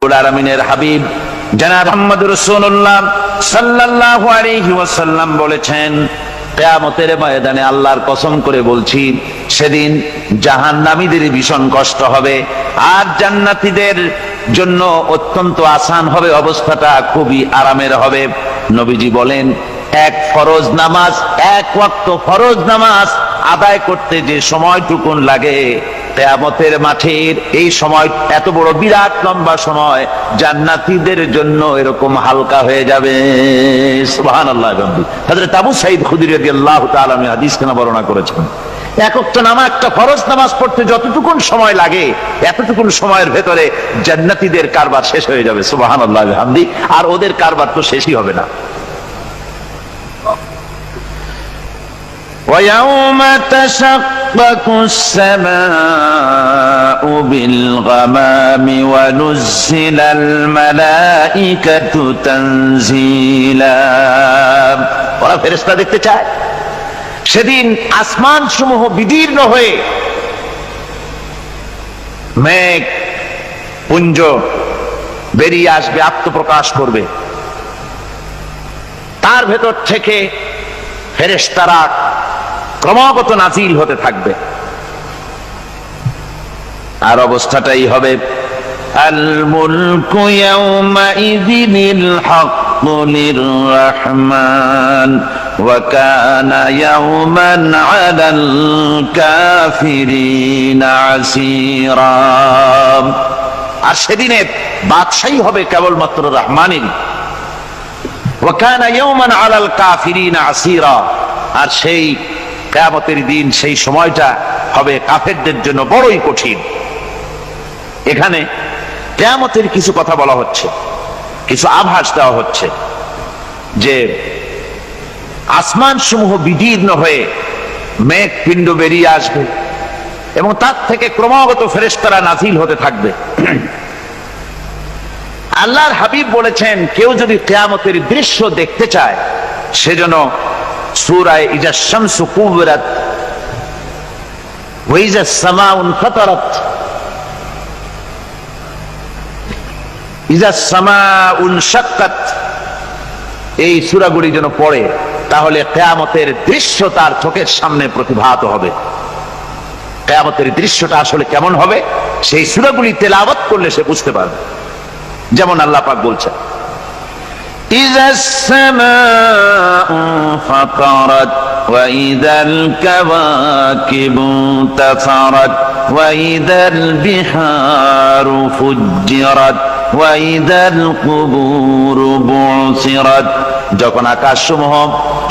আলামিনের হাবিব জনাব মুহাম্মদ রাসূলুল্লাহ সাল্লাল্লাহু আলাইহি ওয়াসাল্লাম বলেছেন, কিয়ামতের ময়দানে আল্লাহর কসম করে বলছি, সেদিন জাহান্নামীদের ভীষণ কষ্ট হবে আর জান্নাতীদের জন্য অত্যন্ত আসান হবে, অবস্থাটা খুবই আরামের হবে। নবীজি বলেন, এক ফরজ নামাজ, এক ওয়াক্ত ফরজ নামাজ আদায় করতে যে সময়টুকুন লাগে, কিয়ামতের মাঠের এই সময় এত বড় বিরাট লম্বা সময় জান্নাতীদের জন্য এরকম হালকা হয়ে যাবে। সুবহানাল্লাহ। হযরত আবু সাঈদ খুদরী রাদিয়াল্লাহু তাআলা হাদিস কেন বর্ণনা করেছেন, এক ওয়াক্ত নামাজ, একটা ফরজ নামাজ পড়তে যতটুকুন সময় লাগে এতটুকুন সময়ের ভেতরে জান্নাতীদের কারবার শেষ হয়ে যাবে। সুবহানাল্লাহ বিহামদি। আর ওদের কারবার তো শেষই হবে না। وَيَوْمَ تَشَقَّقُ السَّمَاءُ بِالْغَمَامِ وَنُزِّلَ الْمَلَائِكَةُ تَنزِيلًا। ওরা ফেরেশতা দেখতে চায়। সেদিন আসমান সমূহ বিদীর্ণ হয়ে মেঘ পুঞ্জ বেরিয়ে আসবে, আত্মপ্রকাশ করবে। তার ভেতর থেকে ফেরেশতারা ক্রমাগত নাজিল হতে থাকবে। আর অবস্থাটাই হবে, আল মুলকু ইয়াউমাইযিনিল হাক্কু লিররহমান ওয়া কানা ইয়াওমান আলাল কাফিরিনা আসীরা। আর সেদিনে বাদশাহী হবে কেবলমাত্র রহমানের। ওয়া কানা ইয়াওমান আলাল কাফিরিনা আসীরা। আর সেই কিয়ামতের দিন, সেই সময়টা হবে কাফেরদের জন্য বড়ই কঠিন। এখানে কিয়ামতের কিছু কথা বলা হচ্ছে, কিছু আভাস দেওয়া হচ্ছে যে আসমান সমূহ বিদীর্ণ হয়ে মেঘ পিণ্ড বেরিয়ে আসবে এবং তার থেকে ক্রমাগত ফেরেশতারা নাজিল হতে থাকবে। আল্লাহর হাবিব বলেছেন, কেউ যদি কিয়ামতের দৃশ্য দেখতে চায় সেজন্য সূরা ইজা শামসু কুবিরাত ওয়া ইজা সামাউ ফাতারাত, ইজা সামাউ শাক্কাত, এই সূরাগুলি যেন পড়ে, তাহলে কিয়ামতের দৃশ্য তার চোখের সামনে প্রতিভাত হবে। কিয়ামতের দৃশ্যটা আসলে কেমন হবে সেই সূরাগুলি তেলাওয়াত করলে সে বুঝতে পারবে। যেমন আল্লাহ পাক বলছেন, إذا السماء فطرت وإذا الكواكب انتثرت وإذا البحار فجرت وإذا القبور بعثرت। যখন আকাশসমূহ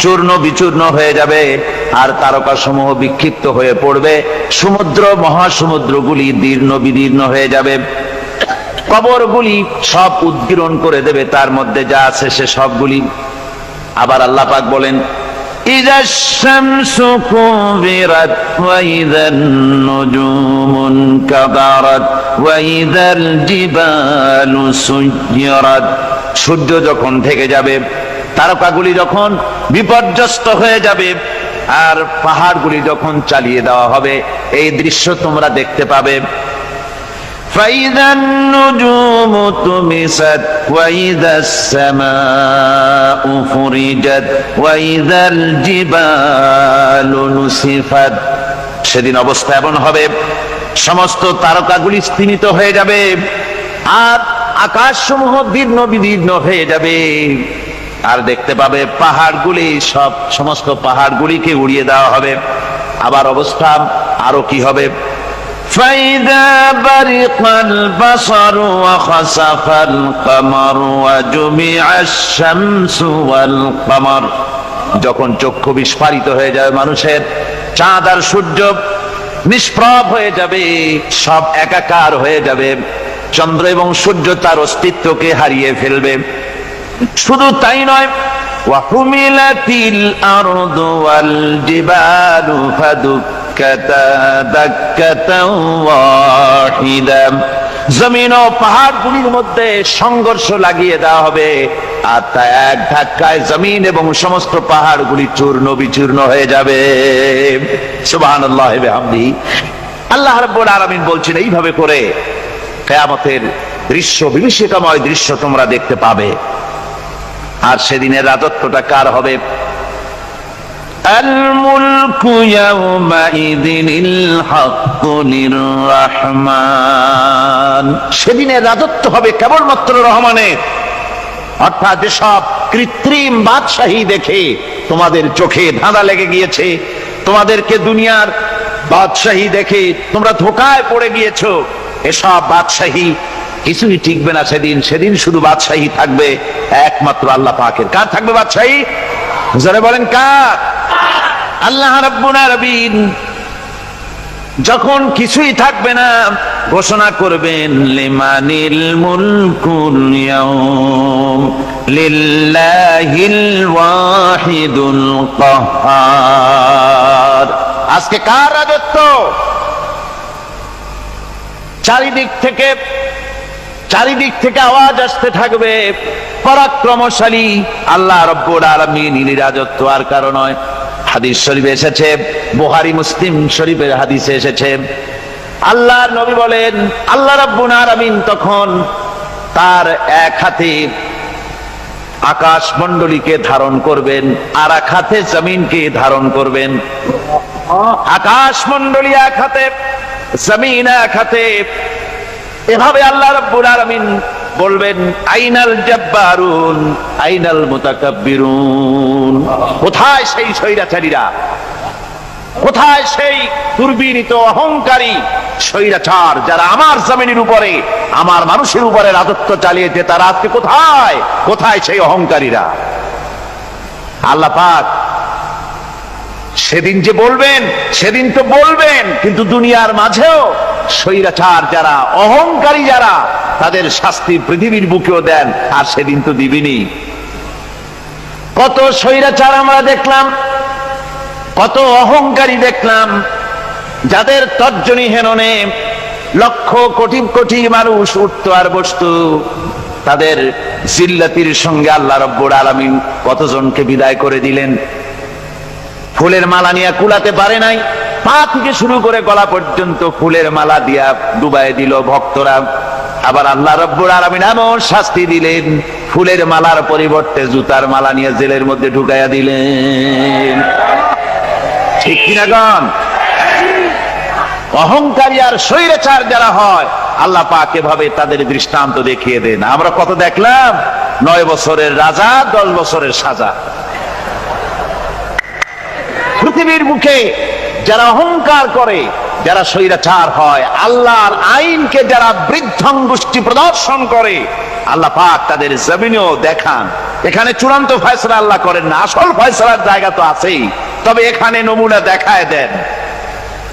চূর্ণ বিচূর্ণ হয়ে যাবে আর তারকাসমূহ বিক্ষিপ্ত হয়ে পড়বে, সমুদ্র মহাসমুদ্রগুলি দীর্ণ বিদীর্ণ হয়ে যাবে, কবরগুলি সব উদ্গীরণ করে দেবে, তার মধ্যে যা আছে সে সবগুলি। আবার আল্লাহ পাক বলেন, ইযাশ শামসু কুবিরাত ওয়া ইযান নুজুমু কাদারাত ওয়া ইযাল জিবালু সুয়্যিরাত। সূর্য যখন ঢেকে যাবে, তারকাগুলি যখন বিপর্যস্ত হয়ে যাবে আর পাহাড়গুলি যখন চালিয়ে দেওয়া হবে, এই দৃশ্য তোমরা দেখতে পাবে। فإذا النجوم طمست وإذا السماء فرجت وإذا الجبال نسفت। সেদিন অবস্থা এমন হবে, সমস্ত তারকাগুলি স্তিমিত হয়ে যাবে আর আকাশসমূহ দীর্ণ বিদীর্ণ হয়ে যাবে। আর দেখতে পাবে পাহাড়গুলি, সমস্ত পাহাড়গুলিকে উড়িয়ে দেওয়া হবে। আবার অবস্থা আরো কি হবে, فإذا برق البصر وخسف القمر وجمع الشمس والقمر। যখন চক্ষু বিস্ফারিত হয়ে যাবে মানুষের, চাঁদ আর সূর্য নিষ্প্রভ হয়ে যাবে, সব একাকার হয়ে যাবে, চন্দ্র এবং সূর্য তার অস্তিত্বকে হারিয়ে ফেলবে। শুধু তাই নয়, ওয়াহুমিলাতিল আরদু ওয়াল জিবালু ফাদুক্কাতা দাক্কাতাও ওয়াহিদা। জমিন ও পাহাড়গুলির মধ্যে সংঘর্ষ লাগিয়ে দেওয়া হবে আর তা এক ধাক্কায় জমিন এবং সমস্ত পাহাড়গুলি চূর্ণ বিচূর্ণ হয়ে যাবে। সুবহানাল্লাহ ওয়া বিহামদিহি। আল্লাহ রাব্বুল আলামিন বলছেন, এইভাবে করে কিয়ামতের দৃশ্য, বিভীষিকাময় দৃশ্য তোমরা দেখতে পাবে। আর সেদিনের রাজত্বটা কার হবে? আল মুলকু ইয়াউমাইযিনিল হাক্কু লিররহমান। সেদিনের রাজত্ব হবে কেবলমাত্র রহমানের। অর্থাৎ যেসব কৃত্রিম বাদশাহী দেখে তোমাদের চোখে ধাঁধা লেগে গিয়েছে, তোমাদেরকে দুনিয়ার বাদশাহী দেখে তোমরা ধোঁকায় পড়ে গিয়েছো, এসব বাদশাহী কিছুই টিকবে না সেদিন। সেদিন শুধু বাদশাহী থাকবে একমাত্র আল্লাহ পাকের। কার থাকবে বাদশাহী? যারা বলেন কার? আল্লাহ রাব্বুল আলামিন যখন কিছুই থাকবে না ঘোষণা করবেন লিমানিল মুলকুল ইয়াউম লিল্লাহিল ওয়াহিদুল কাহ্হার। আজকে কার রাজত্ব? চারিদিক থেকে আওয়াজ আসতে থাকবে, পরাক্রমশালী আল্লাহ রাব্বুল আলামিনের রাজত্ব আর কারো নয়। হাদিস শরীফে এসেছে, বুখারী মুসলিম শরীফের হাদিসে এসেছে, আল্লাহর নবী বলেন আল্লাহ রাব্বুল আলামিন তখন তার এক হাতে আকাশ মণ্ডলীকে ধারণ করবেন, আর এক হাতে জমিনকে ধারণ করবেন। আকাশ মণ্ডলী এক হাতে, জমিন এক হাতে। এভাবে আল্লাহ রাব্বুল আলামিন বলবেন আইনাল জাব্বারুন আইনাল মুতাকাব্বিরুন। কোথায় সেই স্বৈরাচারীরা? কোথায় সেই দুর্বিনীত অহংকারী স্বৈরাচার যারা আমার জমিনের উপরে, আমার মানুষের উপরে রাজত্ব চালিয়েছে? তারা আজকে কোথায়? কোথায় সেই অহংকারীরা? আল্লাহ পাক সেদিন যে বলবেন, সেদিন তো বলবেন, কিন্তু দুনিয়ার মাঝেও স্বৈরাচার যারা, অহংকারী যারা, তাদের শাস্তি পৃথিবীর বুকেও দেন, আর সেদিন তো দিবেনি। কত স্বৈরাচার আমরা দেখলাম, কত অহংকারী দেখলাম, যাদের তর্জনী হেননে লক্ষ কোটি কোটি মানুষ উঠত আর বসত। তাদের জিল্লাতির সঙ্গে আল্লাহ রাব্বুল আলামিন কতজনকে বিদায় করে দিলেন। ফুলের মালা নিয়ে কুলাতে পারে নাই, পা থেকে শুরু করে গলা পর্যন্ত ফুলের মালা দিয়া ডুবাই দিল ভক্তরা। আবার আল্লাহ রাব্বুল আলামিন এমন শাস্তি দিলেন, ফুলের মালার পরিবর্তে জুতার মালা নিয়ে জেলের মধ্যে ঢুকাইয়া দিলেন। ঠিক কিনা গণ? অহংকারী আর স্বৈরাচার যারা হয়, আল্লাহ পাক এভাবে তাদের দৃষ্টান্ত দেখিয়ে দেন। আমরা কত দেখলাম, 9 বছরের রাজা, 10 বছরের সাজা। পৃথিবীর মুখে যারা অহংকার করে, যারা স্বৈরাচার হয়, আল্লাহর আইনকে যারা বৃদ্ধাঙ্গুষ্টি প্রদর্শন করে, আল্লাহ পাক তাদের জমিনেও দেখান। এখানে চূড়ান্ত ফয়সালা আল্লাহ করেন না, আসল ফয়সালার জায়গা তো আছেই, তবে এখানে নমুনা দেখায় দেন।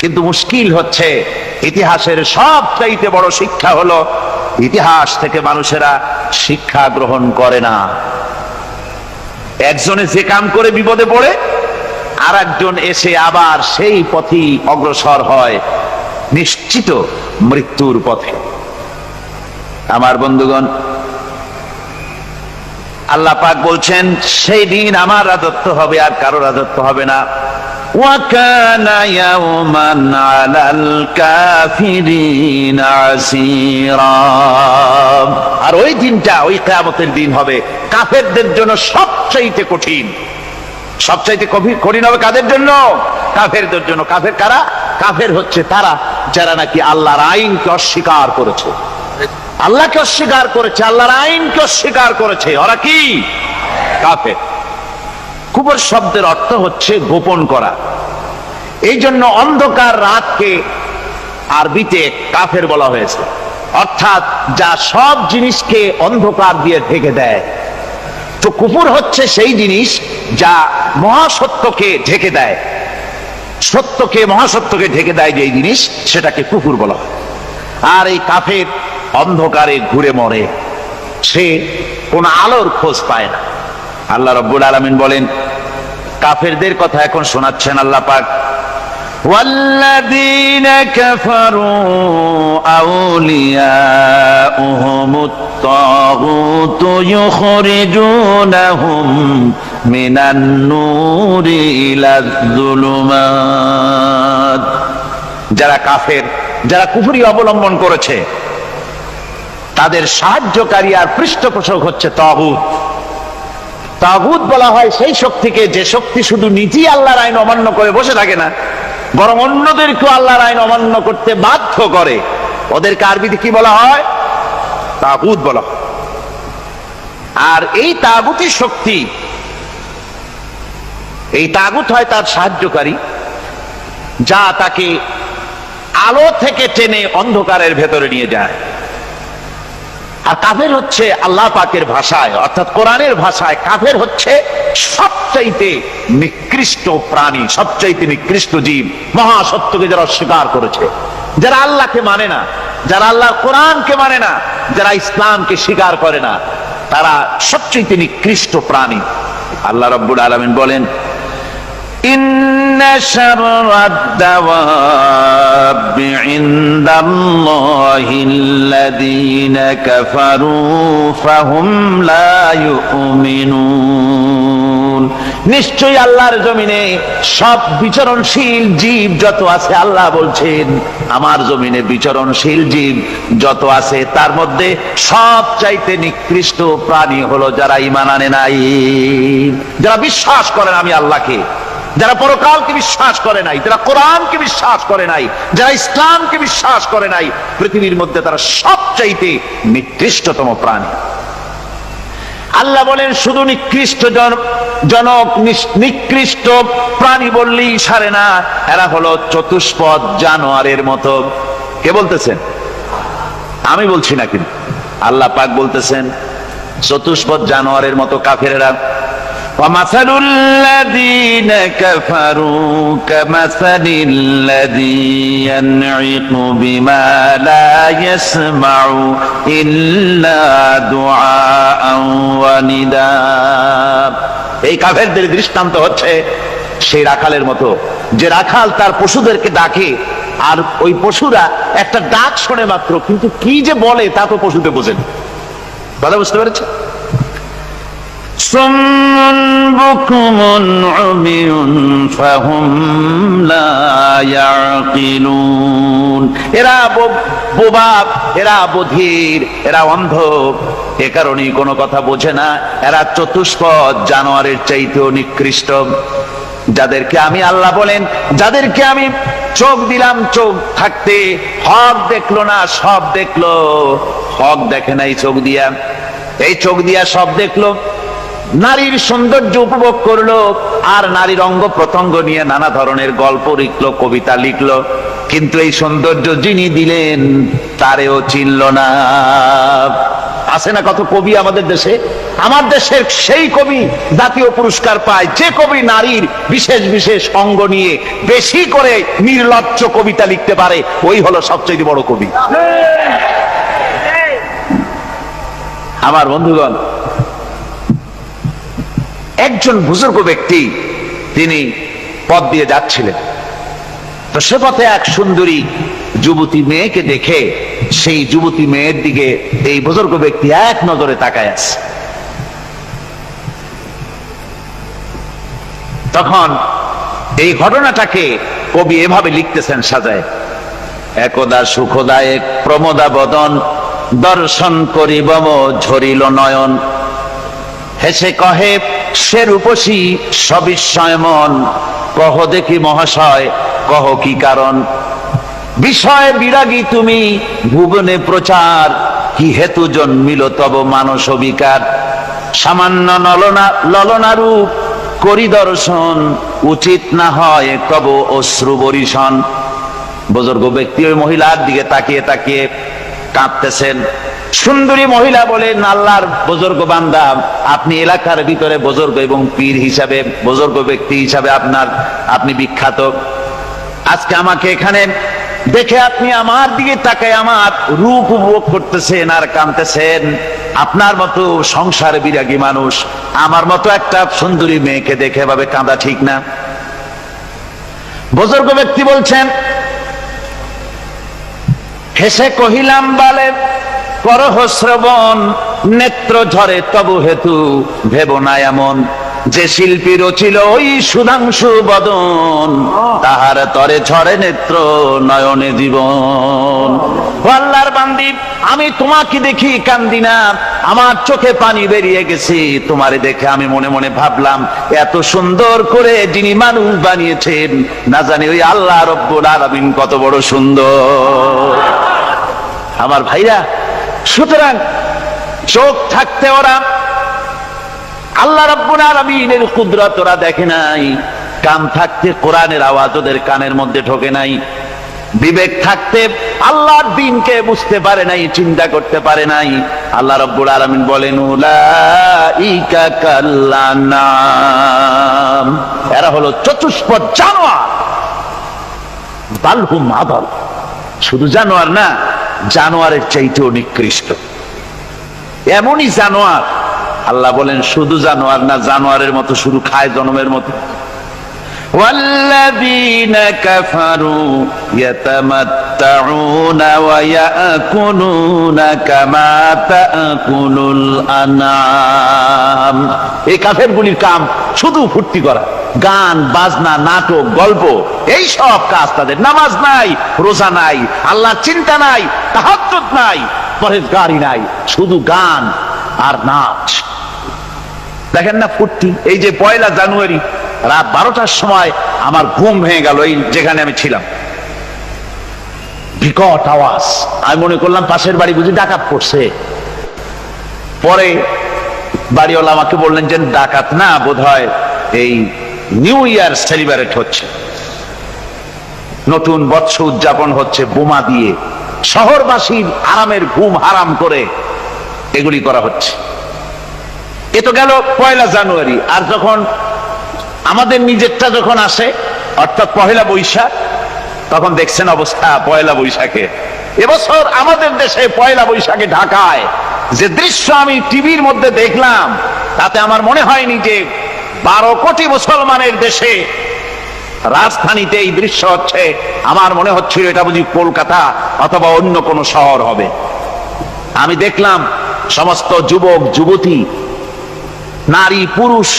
কিন্তু মুশকিল হচ্ছে, ইতিহাসের সবচাইতে বড় শিক্ষা হলো ইতিহাস থেকে মানুষেরা শিক্ষা গ্রহণ করে না। একজনে যে কাম করে বিপদে পড়ে, আর একজন এসে আবার সেই পথেই অগ্রসর হয়, নিশ্চিত মৃত্যুর পথে। আমার বন্ধুগণ, আল্লাহ পাক বলছেন সেই দিন আমার রাজত্ব হবে, আর কারো রাজত্ব হবে না। ওয়াকানা ইয়াওমান আলাল কাফিরিন আসীরা। আর ওই দিনটা, ওই কিয়ামতের দিন হবে কাফেরদের জন্য সবচাইতে কঠিন। সবচাইতে কঠিন হবে কাদের জন্য? কাফেরদের জন্য। কাফের কারা? কাফের হচ্ছে তারা যারা নাকি আল্লাহর আইনকে অস্বীকার করেছে, আল্লাহকে অস্বীকার করেছে, আল্লাহর আইনকে অস্বীকার করেছে। ওরা কি? কাফের। কুফর শব্দের অর্থ হচ্ছে গোপন করা। এই জন্য অন্ধকার রাতকে আরবিতে কাফের বলা হয়েছে, অর্থাৎ যা সব জিনিসকে অন্ধকার দিয়ে ঢেকে দেয়। তো কুফর হচ্ছে সেই জিনিস যা মহাসত্যকে ঢেকে দেয়, সত্যকে, মহাসত্যকে ঢেকে দেয় যেই জিনিস, সেটাকে কুফর বলা হয়। আর এই কাফের অন্ধকারে ঘুরে মরে, সে কোন আলোর খোঁজ পায় না। আল্লাহ রাব্বুল আলামিন বলেন, কাফেরদের কথা এখন শোনাচ্ছেন আল্লাহ পাক, ওয়াল্লাযীনা কাফারু আউলিয়াউহুমুত তাগুতু ইউখরিজুনাহুম মিনান নূরি ইলাজ যুলুমাত। যারা কাফের, যারা কুফরি অবলম্বন করেছে, তাদের সাহায্যকারী আর পৃষ্ঠপোষক হচ্ছে তাগুত। তাগুত বলা হয় সেই শক্তিকে যে শক্তি শুধু নিজেই আল্লাহর আইন অমান্য করে বসে থাকে না, বরং অন্যদেরকেও আল্লাহর আইন অমান্য করতে বাধ্য করে। ওদেরকে আরবিতে কি বলা হয়? তাগুত বলা হয়। আর এই তাগুতি শক্তি, এই তাগুত হয় তার সাহায্যকারী, যা তাকে আলো থেকে টেনে অন্ধকারের ভেতরে নিয়ে যায়। আর কাফের হচ্ছে আল্লাহ পাকের ভাষায়, অর্থাৎ কোরআনের ভাষায় কাফের হচ্ছে সবচাইতে নিকৃষ্ট প্রাণী, সবচাইতে নিকৃষ্ট জীব। মহাসত্যকে যারা অস্বীকার করেছে, যারা আল্লাহকে মানে না, যারা আল্লাহর কোরআনকে মানে না, যারা ইসলামকে স্বীকার করে না, তারা সবচাইতে নিকৃষ্ট প্রাণী। আল্লাহ রাব্বুল আলামিন বলেন, ইন্না শাররাদ দাওয়াবি ইনদাল্লাহিল্লাযীনা কাফারু ফাহুম লা ইউমিনুন। নিশ্চয়ই আল্লাহর জমিনে সব বিচরণশীল জীব যত আছে, আল্লাহ বলছেন আমার জমিনে বিচরণশীল জীব যত আছে তার মধ্যে সবচাইতে নিকৃষ্ট প্রাণী হলো যারা ঈমান আনে নাই, যারা বিশ্বাস করেন আমি আল্লাহকে, যারা পরকালকে বিশ্বাস করে নাই, যারা কোরআনকে বিশ্বাস করে নাই, যারা ইসলামকে বিশ্বাস করে নাই, পৃথিবীর মধ্যে তারা সবচাইতে নিকৃষ্টতম প্রাণী। আল্লাহ বলেন শুধু নিকৃষ্ট জনক নিকৃষ্ট প্রাণী বললেই সারে না, এরা হলো চতুষ্পদ জানোয়ারের মতো। কে বলতেছেন? আমি বলছি না, কিন্তু আল্লাহ পাক বলতেছেন চতুষ্পদ জানোয়ারের মতো কাফেরেরা। وَمَثَلُ الَّذِينَ كَفَرُوا كَمَثَلِ الَّذِي يَنْعِقُ بِمَا لَا يَسْمَعُ إِلَّا دُعَاءً وَنِدَاءً। এই কাফেরদের দৃষ্টান্ত হচ্ছে সেই রাখালের মতো, যে রাখাল তার পশুদেরকে ডাকে, আর ওই পশুরা একটা ডাক শোনে মাত্র, কিন্তু কি যে বলে তা তো পশুতে বোঝেন। কথা বুঝতে পেরেছে? সুম্মুন বুকুমুন উমিয়ুন ফাহুম লা ইয়াকিলুন। এরা বোবা, এরা বধির, এরা অন্ধ, এ কারণেই কোনো কথা বোঝে না। এরা চতুষ্পদ জানোয়ারের চাইতেও নিকৃষ্ট। যাদেরকে আমি আল্লাহ বলেন, যাদেরকে আমি চোখ দিলাম, চোখ থাকতে হক দেখলো না, সব দেখলো। হক দেখে নাই চোখ দিয়া, এই চোখ দিয়া সব দেখলো। নারীর সৌন্দর্য উপভোগ করলো, আর নারীর অঙ্গ প্রত্যঙ্গ নিয়ে নানা ধরনের গল্প লিখলো, কবিতা লিখলো, কিন্তু এই সৌন্দর্য যিনি দিলেন তারেও চিনল না। আছে না কত কবি আমাদের দেশে? আমার দেশের সেই কবি জাতীয় পুরস্কার পায় যে কবি নারীর বিশেষ বিশেষ অঙ্গ নিয়ে বেশি করে নির্লজ্জ কবিতা লিখতে পারে, ওই হলো সবচেয়ে বড় কবি। আমার বন্ধুগণ, একজন বুজুর্গ ব্যক্তি তিনি পথ দিয়ে যাচ্ছিলেন, তো সে পথে এক সুন্দরী যুবতী মেয়েকে দেখে সেই যুবতী মেয়ের দিকে এই বুজুর্গ ব্যক্তি এক নজরে তাকায় আছে। তখন এই ঘটনাটাকে কবি এভাবে লিখতেছেন সাজায়, একদা সুখদায়ক প্রমোদা বদন দর্শন করিবম ঝরিল নয়ন, হেসে কহে সে রূপসী সবিস্ময় মন, কহ দেখি মহাশয় কহ কি কারণ, বিষয় বিরাগী তুমি ভুবনে প্রচার, কি হেতু জন্মিল তব মানস বিকার, সামান্য ললনা রূপ করি দর্শন, উচিত না হয় তব অশ্রু বরিশন। বুজুর্গ ব্যক্তি ওই মহিলার দিকে তাকিয়ে তাকিয়ে কাঁদতেছেন। সুন্দরী মহিলা বলেন, আল্লাহর বুজুর্গ বান্দা, আপনি এলাকার ভিতরে বুজুর্গ এবং পীর হিসাবে, বুজুর্গ ব্যক্তি হিসাবে আপনি বিখ্যাত। আজকে আমাকে এখানে দেখে আপনি আমার দিকে তাকায় আমার রূপ উপভোগ করতেছেন আর কাঁদতেছেন। আপনার মতো সংসার বিরাগী মানুষ আমার মতো একটা সুন্দরী মেয়েকে দেখে এভাবে কাঁদা ঠিক না। বুজুর্গ ব্যক্তি বলছেন, হেসে কহিলাম বালে করহ শ্রবণ, নেত্র ঝরে তবু হেতু ভেব না এমন, যে শিল্পী রচিল ওই সুধাংশু বদন, তাহার তরে ঝরে নেত্র নয়নে জীবন। ও আল্লাহর বান্দি, আমি তোমাকে দেখি কান্দি না, আমার চোখে পানি বেরিয়ে গেছে। তোমারে দেখে আমি মনে মনে ভাবলাম, এত সুন্দর করে যিনি মানুষ বানিয়েছেন, না জানি ওই আল্লাহ রব্বুল আলামিন কত বড় সুন্দর। আমার ভাইরা, সুতরাং চোখ থাকতে ওরা আল্লাহ রাব্বুল আলামিনের কুদরত ওরা দেখে নাই, কান থাকতে কোরআনের আওয়াজ ওদের কানের মধ্যে ঢোকে নাই, বিবেক থাকতে আল্লাহর দ্বীনকে বুঝতে পারে নাই, চিন্তা করতে পারে নাই। আল্লাহ রাব্বুল আলামিন বলেন, উলাইকা কাল্লানাম, এরা হলো চতুষ্পদ জানোয়ার, বালহুম আদাল, শুধু জানোয়ার না, জানোয়ারের চাইতেও নিকৃষ্ট। এমনই জানোয়ার, আল্লাহ বলেন শুধু জানোয়ার না, জানোয়ারের মতো শুধু খায় জনমের মতো। ওয়াল্লাযীনা কাফারু ইয়াতামাত্তাউনা ওয়া ইয়াকুলুনা কামা তাকুলুল আনআম। এই কাফেরগুলির কাম শুধু ফুর্তি করা, গান বাজনা, নাটক, গল্প, এই সব কাজ তাদের। নামাজ নাই, রোজা নাই, আল্লাহর চিন্তা নাই, তাহাজ্জুদ নাই, পরহেজগারি নাই, শুধু গান আর নাচ। দেখেন না ফুর্তি। এই যে 1 জানুয়ারি রাত 12টার সময় আমার ঘুম ভেঙে গেল, এই যেখানে আমি ছিলাম, বিকট আওয়াজ। আমি মনে করলাম পাশের বাড়ি বুঝি ডাকাত পড়ছে। পরে বাড়িওয়ালা আমাকে বললেন যে ডাকাত না, বোধহয় এই নিউ ইয়ার সেলিব্রেট হচ্ছে, নতুন বৎসর উদযাপন হচ্ছে, বোমা দিয়ে শহরবাসীর আরামের ঘুম হারাম করে এগুলি করা হচ্ছে। এ তো গেল 1 জানুয়ারি। আর যখন আমাদের নিজেরটা যখন আসে, অর্থাৎ 1 বৈশাখ, তখন দেখছেন অবস্থা 1 বৈশাখে। এবছর আমাদের দেশে 1 বৈশাখে ঢাকায় যে দৃশ্য আমি টিভির মধ্যে দেখলাম, তাতে আমার মনে হয়নি যে 12 কোটি মুসলমানের দেশে রাজধানীতে এই দৃশ্য হচ্ছে। আমার মনে হচ্ছিল এটা বুঝি কলকাতা অথবা অন্য কোনো শহর হবে। আমি দেখলাম সমস্ত যুবক যুবতী, নারী পুরুষ,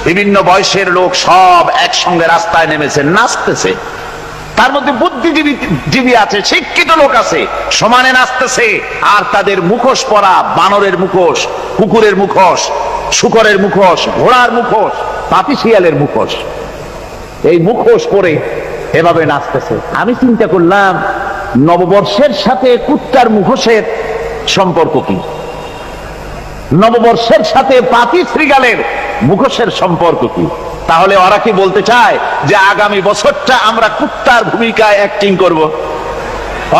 বিভিন্ন বয়সের লোক সব একসঙ্গে রাস্তায় নেমেছে, নাচতেছে। তার মধ্যে বুদ্ধিজীবী আছে, শিক্ষিত লোক আছে, সমানে নাচতেছে। আর তাদের মুখোশ পরা, বানরের মুখোশ, কুকুরের মুখোশ, শূকরের মুখোশ, ঘোড়ার মুখোশ, পাপী শিয়ালের মুখোশ, এই মুখোশ পরে এভাবে নাচতেছে। আমি চিন্তা করলাম, নববর্ষের সাথে কুত্তার মুখোশের সম্পর্ক কি? নববর্ষের সাথে পাপী শৃগালের মুখোশের সম্পর্ক কি? তাহলে ওরা কি বলতে চায় যে আগামী বছরটা আমরা কুত্তার ভূমিকায় অ্যাক্টিং করব,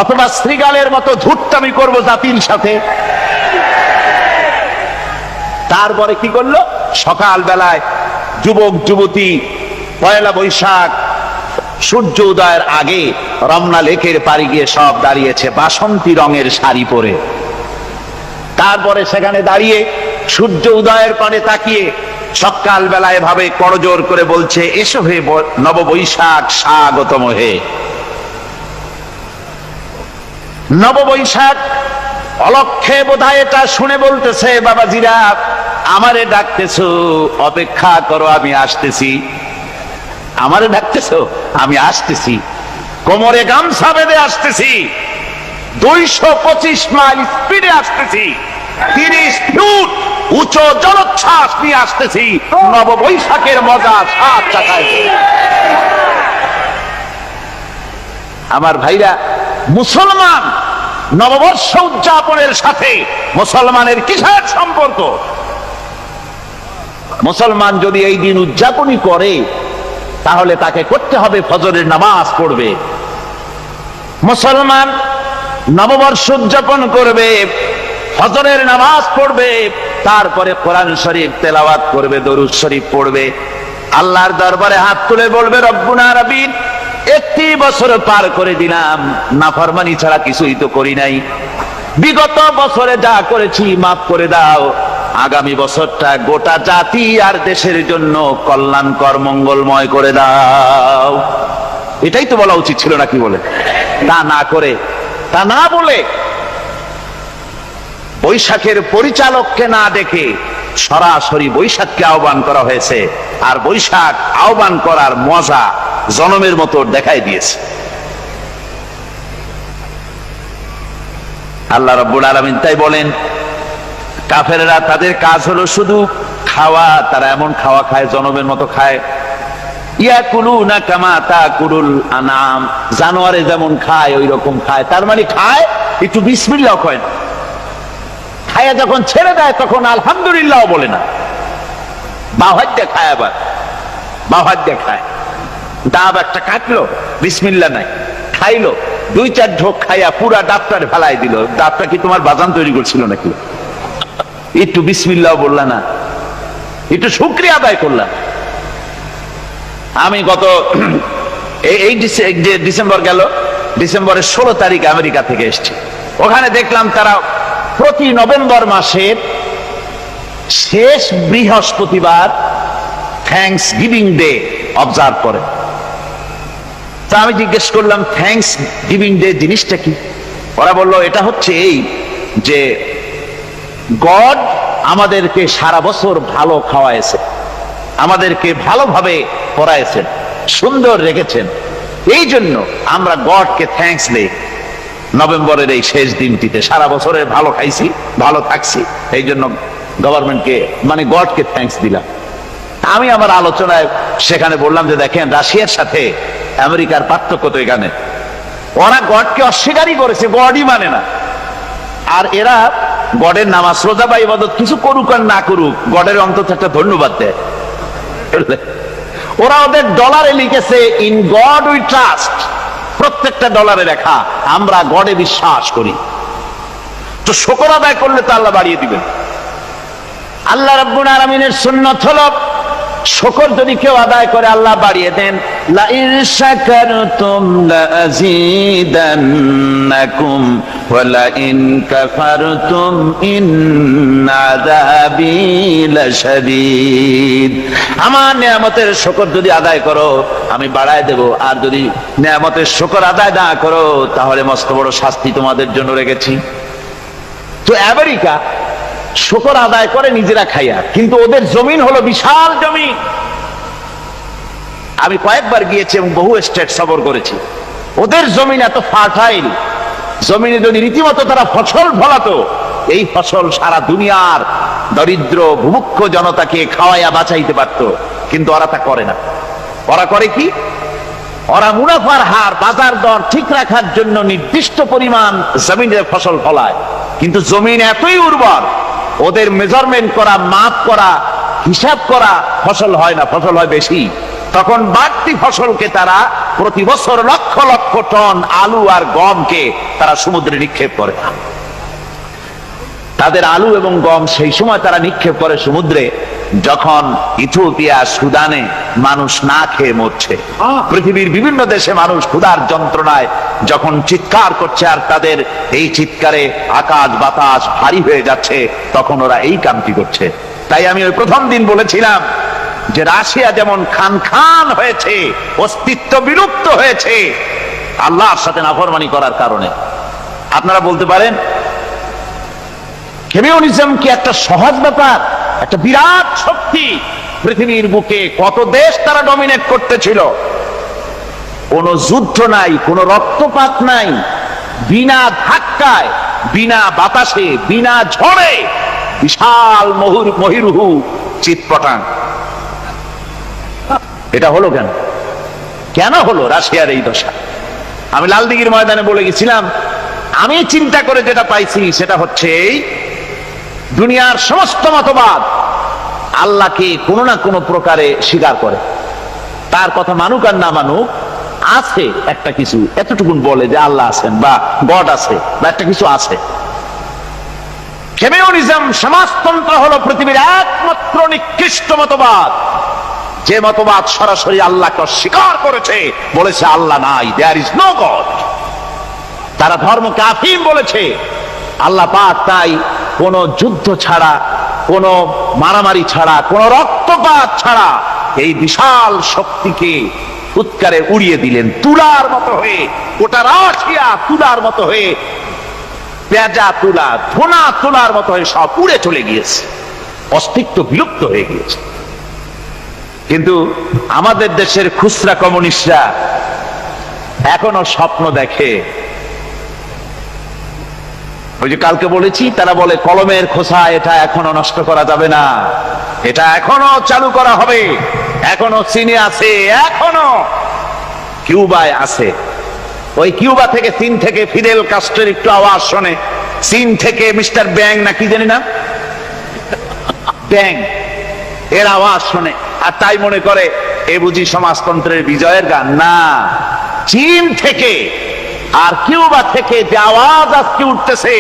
অথবা শৃগালের মতো ধূর্তামি করব জাতির সাথে? তারপরে কি করলো? সকাল বেলায় যুবক যুবতী 1 বৈশাখ সূর্য উদয়ের আগে রমনা লেকের পাড়ে গিয়ে সব দাঁড়িয়েছে বাসন্তী রঙের শাড়ি পরে। তারপরে সেখানে দাঁড়িয়ে সূর্য উদয়ের পানে তাকিয়ে সকাল বেলায় ভাবে করজোর করে বলছে, এসো হে নববৈশাখ স্বাগতম হে। নববৈশাখ অলক্ষে বোধহয় এটা শুনে বলতেছে, বাবাজিরা আমারে ডাকতেছো, অপেক্ষা করো, আমি আসতেছি। আমারে ডাকতেছো, আমি আসতেছি, কোমরে গামছা বেঁধে আসতেছি, 225 মাইল স্পিডে আসতেছি, 30 ফুট উঁচু জলোচ্ছ্বাস নিয়ে আসতেছি, নববৈশাখের মজা সাত চাকায়। আমার ভাইরা, মুসলমান নববর্ষ উদযাপনের সাথে মুসলমানের কিসের সম্পর্ক? মুসলমান যদি এই দিন উদযাপনই করে, তাহলে তাকে করতে হবে ফজরের নামাজ পড়বে। মুসলমান নববর্ষ উদযাপন করবে, ফজরের নামাজ পড়বে, তারপরে কোরআন শরীফ তেলাওয়াত করবে, দরুদ শরীফ পড়বে, আল্লাহর দরবারে হাত তুলে বলবে, রব্বুনা রাব্বিন, 1 বছর পার করে দিলাম, নাফরমানি ছাড়া কিছুই তো করি নাই, বিগত বছরে যা করেছি মাফ করে দাও, আগামী বছরটা গোটা জাতি আর দেশের জন্য কল্যাণকর মঙ্গলময় করে দাও। এটাই তো বলা উচিত ছিল নাকি বলে? তা না করে, তা না বলে, বৈশাখের পরিচালককে না দেখে সরাসরি বৈশাখকে আহ্বান করা হয়েছে, আর বৈশাখ আহ্বান করার মজা জনমের মতো দেখাই দিয়েছে। আল্লাহ রাব্বুল আলামিন তাই বলেন, কাফেররা তাদের কাজ হলো শুধু খাওয়া, তারা এমন খাওয়া খায় জনমের মতো খায়। ইয়াকুলুনা কামা তাকুলুল আনাম, জানোয়ারে যেমন খায় ওই রকম খায়। তার মানে খায়, একটু বিসমিল্লাহ কয় না, খায়া যখন ছেড়ে দেয় তখন আলহামদুলিল্লাহ বলে না, বাহাত দিয়ে খায়, আবার বাহাত দিয়ে খায়। ডাব একটা কাটলো, বিসমিল্লাহ নাই, খাইলো, 2-4 ঢোক খাইয়া পুরা ডাবটার ফেলাই দিল। ডাবটা কি তোমার বাজান তৈরি করছিল নাকি? একটু বিসমিল্লাহ বললা না, একটু শুকরিয়া আদায় করলাম। আমি গত এই ডিসেম্বর গেল, ডিসেম্বরের 16 তারিখ আমেরিকা থেকে এসেছি। ওখানে দেখলাম তারা প্রতি নভেম্বর মাসের শেষ বৃহস্পতিবার থ্যাঙ্কস গিভিং ডে অবজার্ভ করে। তা আমি জিজ্ঞেস করলাম, থ্যাঙ্কস গিভিং ডে জিনিসটা কি? ওরা বলল, এটা হচ্ছে এই যে গড আমাদেরকে সারা বছর ভালো খাওয়াইছে, আমাদেরকে ভালোভাবে পড়াইছেন, সুন্দর রেখেছেন, এই জন্য আমরা গডকে থ্যাঙ্কস দেই নভেম্বরের এই শেষ দিনটিতে। সারা বছরের ভালো খাইছি, ভালো থাকছি, এই জন্য গভর্নমেন্টকে মানে গডকে থ্যাঙ্কস দিলাম। আমি আমার আলোচনায় সেখানে বললাম যে দেখেন, রাশিয়ার সাথে আমেরিকার পার্থক্য তো এখানে, ওরা গডকে অস্বীকারই করেছে, গডই মানে না। আর এরা গডের নামাজ রোজা বা ইবাদত কিছু করুক আর না করুক, গডের অন্তত একটা ধন্যবাদ দেয়। ওরা ওদের ডলারে লিখেছে, ইন গড উই ট্রাস্ট, প্রত্যেকটা ডলারে লেখা আমরা গডে বিশ্বাস করি। তো শুকর আদায় করলে তো আল্লাহ বাড়িয়ে দিবেন। আল্লাহ রাব্বুল আলামিনের সুন্নাত হলো, শুকর যদি কেউ আদায় করে আল্লাহ বাড়িয়ে দেন। লা ইন শাকারতুম লাযীদান্নাকুম ওয়া লা ইন কাফারতুম ইন্না আযাবী লাশাদীদ। আমার নিয়ামতের শুকর যদি আদায় করো আমি বাড়ায় দেব, আর যদি নিয়ামতের শুকর আদায় না করো তাহলে মস্ত বড় শাস্তি তোমাদের জন্য রেখেছি। তো আমেরিকা শুকর আদায় করে নিজেরা খাইয়া, কিন্তু ওদের জমিন হলো বিশাল জমিন। আমি কয়েকবার গিয়েছি এবং বহু স্টেট সফর করেছি। ওদের জমিন এত ফার্টাইল, জমিনে যদি রীতিমতো তারা ফসল ফলাতো, এই ফসল সারা দুনিয়ার দরিদ্র ভূমুক্ষ জনতাকে খাওয়াইয়া বাঁচাইতে পারত। কিন্তু ওরা তা করে না। ওরা করে কি? ওরা মুনাফার হার, বাজার দর ঠিক রাখার জন্য নির্দিষ্ট পরিমাণ জমিনের ফসল ফলায়, কিন্তু জমিন এতই উর্বর, ওদের মেজারমেন্ট করা, মাপ করা, হিসাব করা ফসল হয় না, ফসল হয় বেশি। তখন বাড়তি ফসলকে তারা প্রতি বছর লক্ষ লক্ষ টন আলু আর গমকে তারা সমুদ্রে নিক্ষেপ করে। তাদের আলু এবং গম সেই সময় তারা নিক্ষেপ করে সমুদ্রে, যখন ইথিওপিয়া, সুদানে মানুষ না খেয়ে মরছে। পৃথিবীর বিভিন্ন দেশে মানুষ ক্ষুধার যন্ত্রণায় যখন চিৎকার করছে, আর তাদের এই চিৎকারে আকাশ বাতাস ভারী হয়ে যাচ্ছে, তখন ওরা এই কামটি করছে। তাই আমি ওই প্রথম দিন বলেছিলাম যে রাশিয়া যেমন খান খান হয়েছে, অস্তিত্ব বিলুপ্ত হয়েছে আল্লাহর সাথে নাফরমানি করার কারণে। আপনারা বলতে পারেন কমিউনিজম কি একটা সহজ ব্যাপার? একটা বিরাট শক্তি পৃথিবীর বুকে, কত দেশ তারা ডমিনেট করতেছিল। কোন যুদ্ধ নাই, কোন রক্তপাত নাই, বিনা ধাক্কায়, বিনা বাতাসে, বিনা ঝড়ে বিশাল মহিরুহু চিৎপটাং। এটা হলো কেন? কেন হলো রাশিয়ার এই দশা? আমি লালদিঘির ময়দানে বলে গেছিলাম, আমি চিন্তা করে যেটা পাইছি সেটা হচ্ছে দুনিয়ার সমস্ত মতবাদ আল্লাহকে কোনো না কোনো প্রকারে স্বীকার করে। তার কথা মানুক আর না মানুক, আছে একটা কিছু, এতটুকুন বলে যে আল্লাহ আছেন বা গড আছে বা একটা কিছু আছে। কমিউনিজম, সমাজতন্ত্র হলো পৃথিবীর একমাত্র নিকৃষ্ট মতবাদ, যে মতবাদ সরাসরি আল্লাহকে অস্বীকার করেছে, বলেছে আল্লাহ নাই, দেয়ার ইজ নো গড। তারা ধর্মকে আফিম বলেছে। আল্লাহ পাক তাই কোন যুদ্ধ ছাড়া, কোন মারামারি ছাড়া, কোন রক্তপাত ছাড়া এই বিশাল শক্তিকে উৎকারে উড়িয়ে দিলেন, তুলার মতো হয়ে। গোটা রাশিয়া তুলার মতো হয়ে, পেঁজা তুলা, ধোনা তুলার মতো হয়ে সব উড়ে চলে গিয়েছে। অস্তিত্ব বিলুপ্ত হয়ে গিয়েছে। কিন্তু আমাদের দেশের খুচরা কমিউনিস্টরা এখনো স্বপ্ন দেখে। ওই যে কালকে বলেছি, তারা বলে কলমের খোসা এটা এখনো নষ্ট করা যাবে না, এটা এখনো চালু করা হবে। এখনো চীনে আছে, এখনো কিউবায় আছে। ওই কিউবা থেকে, চীন থেকে ফিদেল কাস্ট্রোর একটু আওয়াজ শোনে, চীন থেকে মিস্টার ব্যাং না কি জানি না, ব্যাং এর আওয়াজ শোনে, আর তাই মনে করে এ বুঝি সমাজতন্ত্রের বিজয়ের গান। না, চীন থেকে আর কিউবা থেকে যে আওয়াজ আজকে উঠতেছে,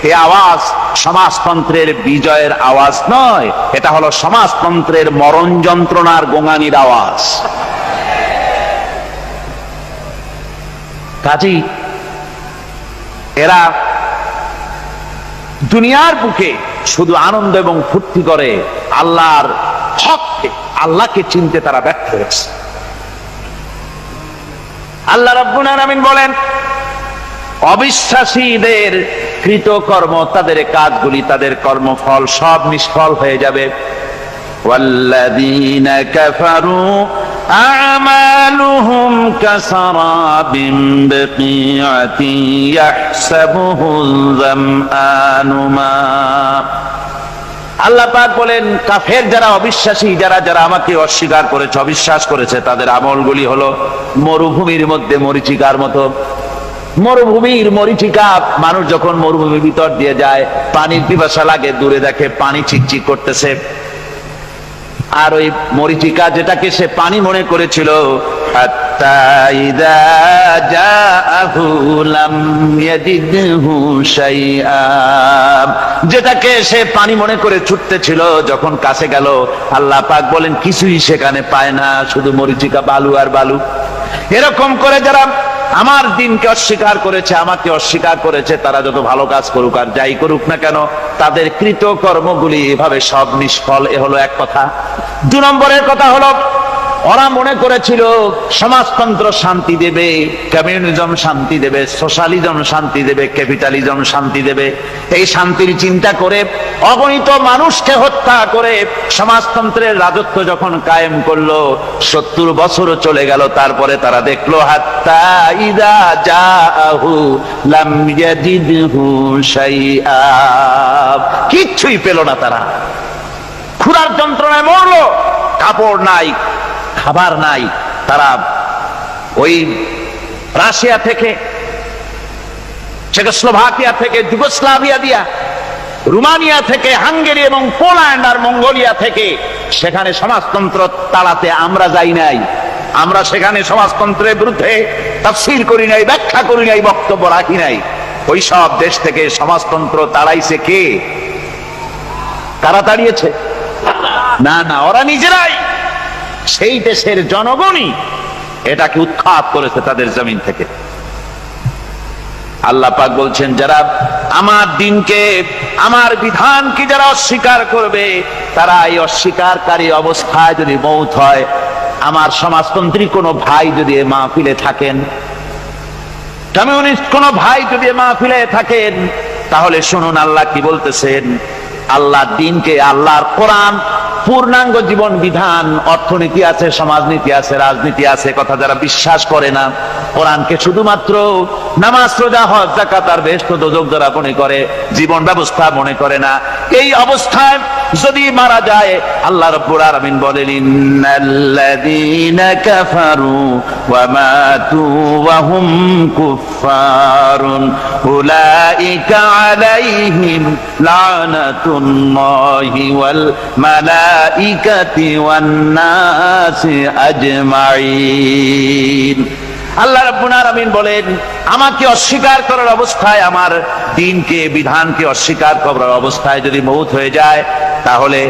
এই আওয়াজ সমাজতন্ত্রের বিজয়ের আওয়াজ নয়, এটা হলো সমাজতন্ত্রের মরণ যন্ত্রণার গোঙানির আওয়াজ। কাজী এরা দুনিয়ার বুকে শুধু আনন্দ এবং ফুর্তি করে, আল্লাহর হককে, আল্লাহকে চিনতে তারা ব্যর্থ হয়েছে। আল্লাহ রাব্বুল আলামিন বলেন, অবিশ্বাসীদের কৃতকর্ম, তাদের কাজগুলি, তাদের কর্মফল সব নিষ্ফল হয়ে যাবে। ওয়াল্লাযীনা কাফারু আ'মালুহুম কাসারাবিন বিকিআতিন ইয়াহসাবুহুল যামআনু মা। আল্লাহ পাক বলেন, কাফের যারা, অবিশ্বাসী যারা, যারা আমাকে অস্বীকার করেছে, অবিশ্বাস করেছে, তাদের আমলগুলি হলো মরুভূমির মধ্যে মরীচিকার মতো। মরুভূমির মরীচিকা, মানুষ যখন মরুভূমির ভিতর দিয়ে যায়, পানির পিপাসা লাগে, দূরে দেখে পানি চিকচিক করতেছে, আর ওই মরীচিকা যেটাকে সে পানি মনে করেছিল, হাত্তা ইযা জাআহু লাম ইয়াজিদহু শাইআ, যেটাকে সে পানি মনে করে ছুটতেছিল, যখন কাছে গেল, আল্লাহ পাক বলেন কিছুই সেখানে পায় না, শুধু মরীচিকা, বালু আর বালু। এরকম করে যারা আমার দিনকে অস্বীকার করেছে, আমাকে অস্বীকার করেছে, তারা যত ভালো কাজ করুক আর যাই করুক না কেন, তাদের কৃত কর্মগুলি এভাবে সব নিষ্ফল। এ হলো এক কথা। 2 নম্বরের কথা হলো, ওরা মনে করেছিল সমাজতন্ত্র শান্তি দেবে, কমিউনিজম শান্তি দেবে, সোশ্যালিজম শান্তি দেবে, ক্যাপিটালিজম শান্তি দেবে। এই শান্তির চিন্তা করে অগণিত মানুষকে হত্যা করে সমাজতন্ত্রের রাজত্ব যখন কায়েম করলো, 70 বছরও চলে গেল, তারপরে তারা দেখলো হাত্তা ইযা জাআহু লাম ইয়াজিদহু শাইআ, কিচ্ছুই পেল না। তারা ক্ষুধার যন্ত্রণায় মরলো, কাপড় নাই, খাবার নাই। তারা ওই রাশিয়া থেকে, চেকোস্লোভাকিয়া থেকে, যুগোস্লাভিয়া দিয়া, রোমানিয়া থেকে, হাঙ্গেরি এবং পোল্যান্ড আর মঙ্গোলিয়া থেকে, সেখানে সমাজতন্ত্র তাড়াতে আমরা যাই নাই। আমরা সেখানে সমাজতন্ত্রের বিরুদ্ধে তাফসীর করি নাই, ব্যাখ্যা করি নাই, বক্তব্য রাখি নাই। ওই সব দেশ থেকে সমাজতন্ত্র তাড়াইছে কে? কারা তাড়িয়েছে? না না, ওরা নিজেরাই, সেই দেশের জনগণই এটাকে উৎখাত করেছে তাদের জমিন থেকে। আল্লাহ পাক বলছেন, যারা আমার দিনকে, আমার বিধানকে যারা অস্বীকার করবে, তারা এই অস্বীকারী অবস্থায় যদি মৌত হয়, আমার সমাজতন্ত্রী কোনো ভাই যদি এ মাহফিলে থাকেন, কমিউনিস্ট কোনো ভাই যদি এ মাহফিলে থাকেন, তাহলে শুনুন আল্লাহ কি বলতেছেন। আল্লাহর দিনকে, আল্লাহর কোরআন, পূর্ণাঙ্গ জীবন বিধান, অর্থনীতি আছে, সমাজনীতি আছে, রাজনীতি আছে, কথা যারা বিশ্বাস করে না, কোরআনকে শুধুমাত্র নামাজ, রোজা, হজ, যাকাত আর বেহেশত দোজখ যারা মনে করে, জীবন ব্যবস্থা মনে করে না, এই অবস্থায় যদি মারা যায়, আল্লাহ রাব্বুল আলামিন বলেন, ইন্নাল্লাযীনা কাফারু ওয়া মাতু ওয়া হুম কুফফারুন উলাইকা আলাইহিম লানাতুল্লাহি ওয়াল মালাইকাতি ওয়ান নাসি আজমাইন। আল্লাহ রাব্বুল আলামিন বলেন, আমাকে অস্বীকার করার অবস্থায়, আমার দ্বীনকে, বিধানকে অস্বীকার করার অবস্থায় যদি মৌত হয়ে যায়, তাহলে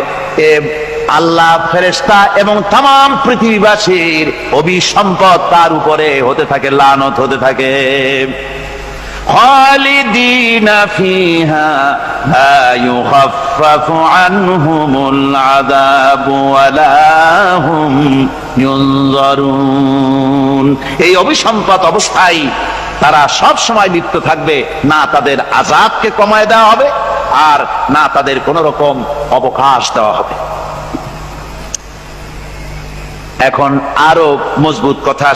আল্লাহ, ফেরেশতা এবং তামাম পৃথিবীবাসীর অভিসম্পদ তার উপরে হতে থাকে, লানত হতে থাকে। খালিদিনা ফিহা লা ইউখাফফাফু আনহুমুল আযাবু ওয়া লা হুম ইউনজারুন। এই অভিসম্পদ অবস্থায় তারা সব সময় লিপ্ত থাকবে, না তাদের আযাবকে কমায় দেওয়া হবে, আর না তাদের কোন রকম অবকাশ দেওয়া হবে। এখন আরো মজবুত কথা